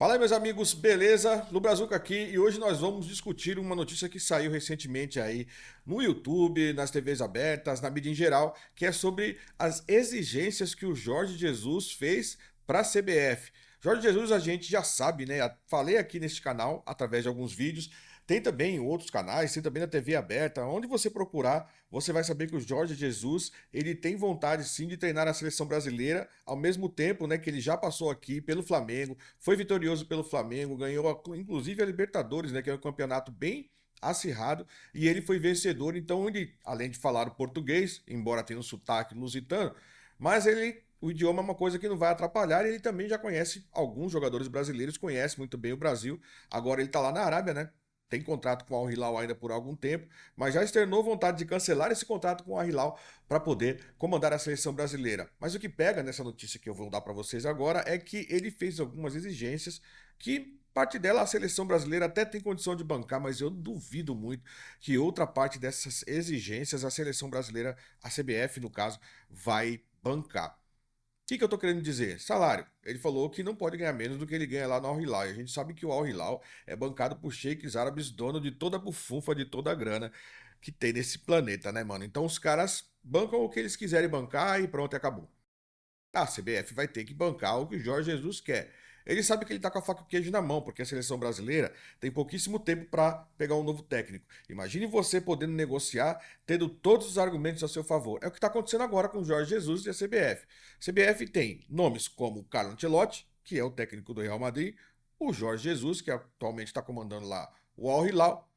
Fala aí, meus amigos, beleza? Lu Brazuca aqui e hoje nós vamos discutir uma notícia que saiu recentemente aí no YouTube, nas TVs abertas, na mídia em geral, que é sobre as exigências que o Jorge Jesus fez para a CBF. Jorge Jesus, a gente já sabe, né? Falei aqui neste canal através de alguns vídeos, tem também em outros canais, tem também na TV aberta. Onde você procurar, você vai saber que o Jorge Jesus, ele tem vontade sim de treinar a seleção brasileira, ao mesmo tempo, né, que ele já passou aqui pelo Flamengo, foi vitorioso pelo Flamengo, ganhou inclusive a Libertadores, né, que é um campeonato bem acirrado, e ele foi vencedor. Então ele, além de falar o português, embora tenha um sotaque lusitano, mas o idioma é uma coisa que não vai atrapalhar, e ele também já conhece alguns jogadores brasileiros, conhece muito bem o Brasil. Agora ele está lá na Arábia, né? Tem contrato com o Al Hilal ainda por algum tempo, mas já externou vontade de cancelar esse contrato com o Al Hilal para poder comandar a seleção brasileira. Mas o que pega nessa notícia que eu vou dar para vocês agora é que ele fez algumas exigências que parte dela a seleção brasileira até tem condição de bancar, mas eu duvido muito que outra parte dessas exigências a seleção brasileira, a CBF no caso, vai bancar. O que eu tô querendo dizer? Salário. Ele falou que não pode ganhar menos do que ele ganha lá no Al Hilal. E a gente sabe que o Al Hilal é bancado por sheiks árabes, dono de toda a bufunfa, de toda a grana que tem nesse planeta, né, mano? Então os caras bancam o que eles quiserem bancar e pronto, acabou. A CBF vai ter que bancar o que o Jorge Jesus quer. Ele sabe que ele está com a faca e o queijo na mão, porque a seleção brasileira tem pouquíssimo tempo para pegar um novo técnico. Imagine você podendo negociar, tendo todos os argumentos a seu favor. É o que está acontecendo agora com o Jorge Jesus e a CBF. A CBF tem nomes como o Carlo Ancelotti, que é o técnico do Real Madrid, o Jorge Jesus, que atualmente está comandando lá o Al Hilal.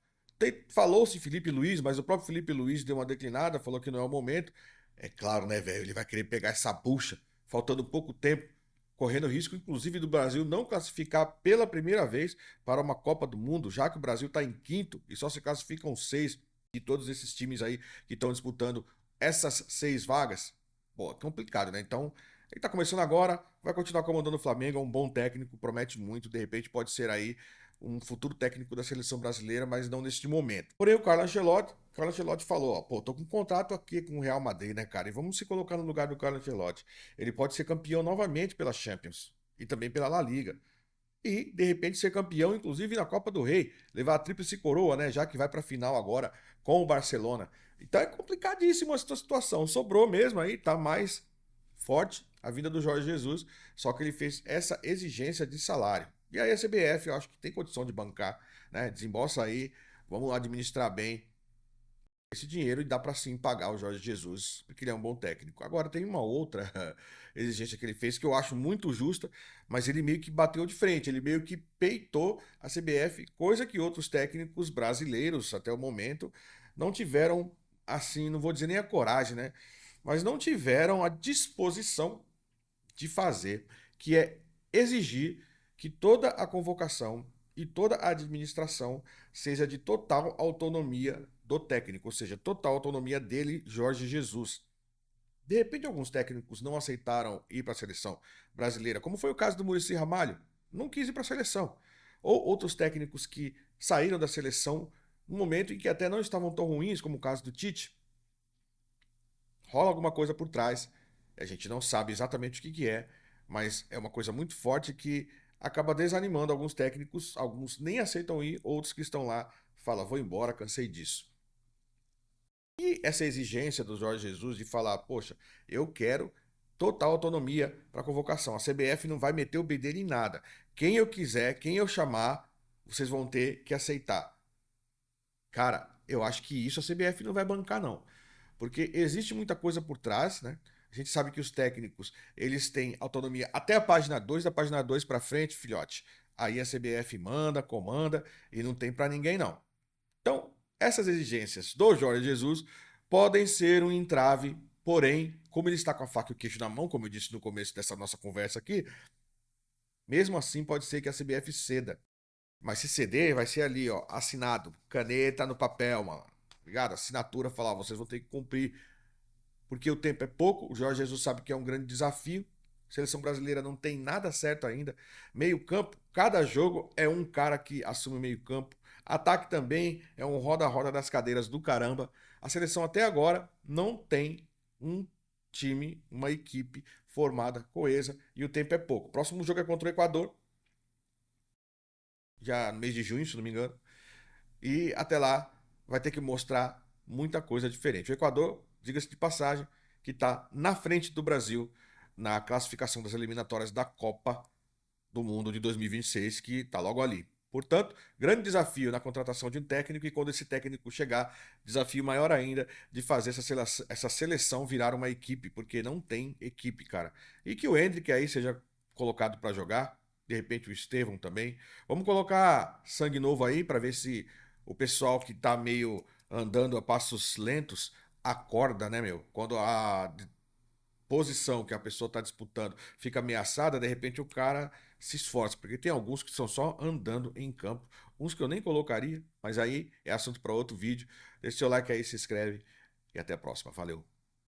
Falou-se Felipe Luiz, mas o próprio Felipe Luiz deu uma declinada, falou que não é o momento. É claro, né, velho? Ele vai querer pegar essa bucha faltando pouco tempo, correndo risco, inclusive, do Brasil não classificar pela primeira vez para uma Copa do Mundo, já que o Brasil está em quinto e só se classificam seis de todos esses times aí que estão disputando essas seis vagas. Pô, é complicado, né? Então, ele está começando agora, vai continuar comandando o Flamengo, é um bom técnico, promete muito, de repente pode ser aí um futuro técnico da seleção brasileira, mas não neste momento. Porém, Carlo Ancelotti falou, ó, pô, tô com um contrato aqui com o Real Madrid, né, cara? E vamos se colocar no lugar do Carlo Ancelotti. Ele pode ser campeão novamente pela Champions e também pela La Liga. E, de repente, ser campeão, inclusive na Copa do Rei, levar a tríplice coroa, né? Já que vai para a final agora com o Barcelona. Então é complicadíssima essa situação. Sobrou mesmo aí, tá mais forte a vinda do Jorge Jesus, só que ele fez essa exigência de salário. E aí a CBF, eu acho que tem condição de bancar, né? Desembolsa aí, vamos administrar bem esse dinheiro e dá para sim pagar o Jorge Jesus, porque ele é um bom técnico. Agora tem uma outra exigência que ele fez que eu acho muito justa, mas ele meio que bateu de frente, ele meio que peitou a CBF, coisa que outros técnicos brasileiros até o momento não tiveram assim, não vou dizer nem a coragem, né? Mas não tiveram a disposição de fazer, que é exigir que toda a convocação e toda a administração seja de total autonomia do técnico, ou seja, total autonomia dele, Jorge Jesus. De repente, alguns técnicos não aceitaram ir para a seleção brasileira, como foi o caso do Muricy Ramalho, não quis ir para a seleção. Ou outros técnicos que saíram da seleção no momento em que até não estavam tão ruins, como o caso do Tite. Rola alguma coisa por trás, a gente não sabe exatamente o que que é, mas é uma coisa muito forte que acaba desanimando alguns técnicos, alguns nem aceitam ir, outros que estão lá falam, vou embora, cansei disso. E essa exigência do Jorge Jesus de falar, poxa, eu quero total autonomia para a convocação. A CBF não vai meter o bedelho em nada. Quem eu quiser, quem eu chamar, vocês vão ter que aceitar. Cara, eu acho que isso a CBF não vai bancar, não. Porque existe muita coisa por trás, né? A gente sabe que os técnicos, eles têm autonomia até a página 2, da página 2 para frente, filhote. Aí a CBF manda, comanda e não tem para ninguém, não. Então, essas exigências do Jorge Jesus podem ser um entrave, porém, como ele está com a faca e o queijo na mão, como eu disse no começo dessa nossa conversa aqui, mesmo assim pode ser que a CBF ceda. Mas se ceder, vai ser ali, ó, assinado, caneta no papel, mano. Ligado? Assinatura, falar, vocês vão ter que cumprir, porque o tempo é pouco. O Jorge Jesus sabe que é um grande desafio. A seleção brasileira não tem nada certo ainda. Meio-campo, cada jogo é um cara que assume meio-campo. Ataque também é um roda-roda das cadeiras do caramba. A seleção até agora não tem um time, uma equipe formada, coesa, e o tempo é pouco. Próximo jogo é contra o Equador. já no mês de junho, se não me engano. E até lá vai ter que mostrar muita coisa diferente. O Equador, diga-se de passagem, que está na frente do Brasil na classificação das eliminatórias da Copa do Mundo de 2026, que está logo ali. Portanto, grande desafio na contratação de um técnico e quando esse técnico chegar, desafio maior ainda de fazer essa seleção virar uma equipe, porque não tem equipe, cara. E que o Endrick aí seja colocado para jogar, de repente o Estevão também. Vamos colocar sangue novo aí para ver se o pessoal que tá meio andando a passos lentos acorda, né, meu? Quando a posição que a pessoa está disputando fica ameaçada, de repente o cara se esforça, porque tem alguns que são só andando em campo, uns que eu nem colocaria, mas aí é assunto para outro vídeo. Deixa seu like aí, se inscreve e até a próxima. Valeu.